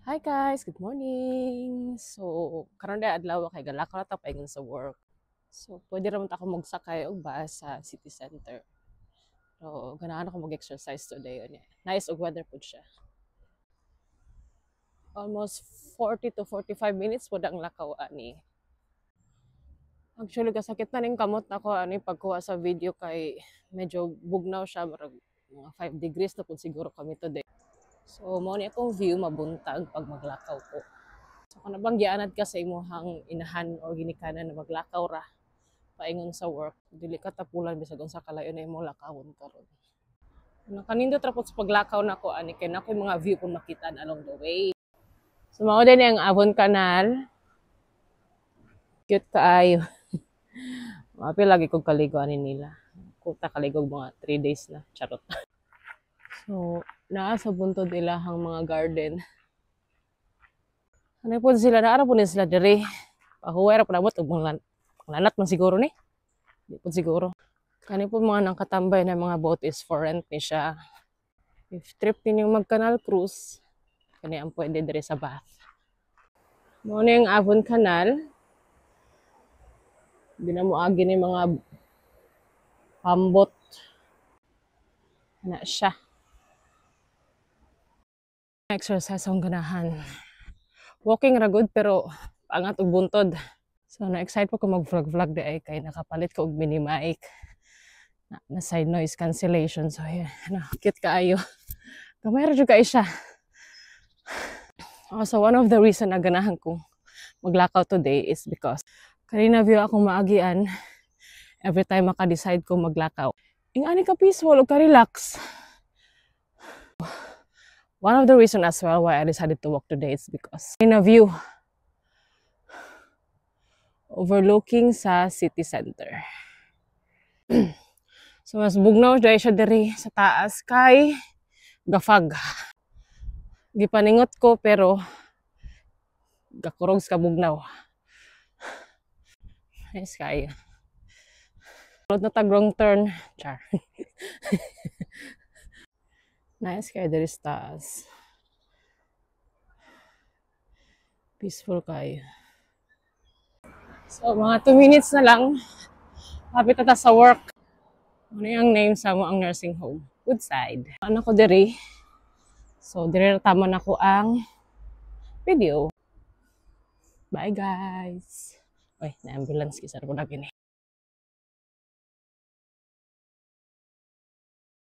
Hi guys, good morning. So, karon day adlaw kay galakaw ta paingon sa work. So, pwede ra man ta ako magsakay og bus sa city center. So, ganahan ako mag-exercise today unya. Nice og weather pud siya. Almost 40 to 45 minutes pud ang lakaw ani. Actually, kasakit na ning kamot nako ani pagkuha sa video kay medyo bugnaw siya marag mga 5 degrees na pud siguro kami today. So, mao ni akong view mabuntag pag maglakaw ko. So, kung nabanggianad ka sa imuhang inahan or ginikanan na maglakaw ra, paingon sa work, dili ka tapulan bisag unsa kalayo na imong lakawon karon. Nakanindot ra pud sa paglakaw nako ani kay nakoy mga view kung makita along the way. So mao din ang Avon Canal. Cute kaayo. Mapi lagi kog kaligo ani nila. Kuta kaligo mga 3 days na, charot. So naa sa buntod ilahang mga garden. Ano po sila, naara po sila diri. Pahuway ra po nabot og mga lanat man siguro ni. Di po siguro. Kani po mga nangkatambay na mga boat is for rent ni siya. If trip ninyong mag-canal cruise, kani ang pwede diri sa Bath. Muna yung Avon Canal. Di na mo agi ni mga pambot. Na siya. Exercise ang ganahan. Walking ra good pero pangat og buntod. So na-excite po ko mag-vlog di ay kay nakapalit ko og mini mic. Na side noise cancellation. So yeah, cute kaayo. Gamay ra jud kay siya. Also, one of the reason na ganahan ko maglakaw today is because kanina view akong maagian every time maka-decide ko maglakaw. Ingani ka peaceful o ka-relax. One of the reason as well why I decided to walk today is because in a view overlooking sa city center. So mas bugnaw dahil siya diri sa taas kay gafag. Gipaningot ko pero gakurog sa bugnaw. Nice kayo. Road na tag wrong turn. Char. Nice kayo diri sa taas. Peaceful kayo. So mga 2 minutes na lang. Hapit na ta sa work. Ano yung name sa mo ang nursing home? Woodside. Ano ko diri? So diri tama na ko ang video. Bye guys. Oy, na ambulance kisar ko na gini.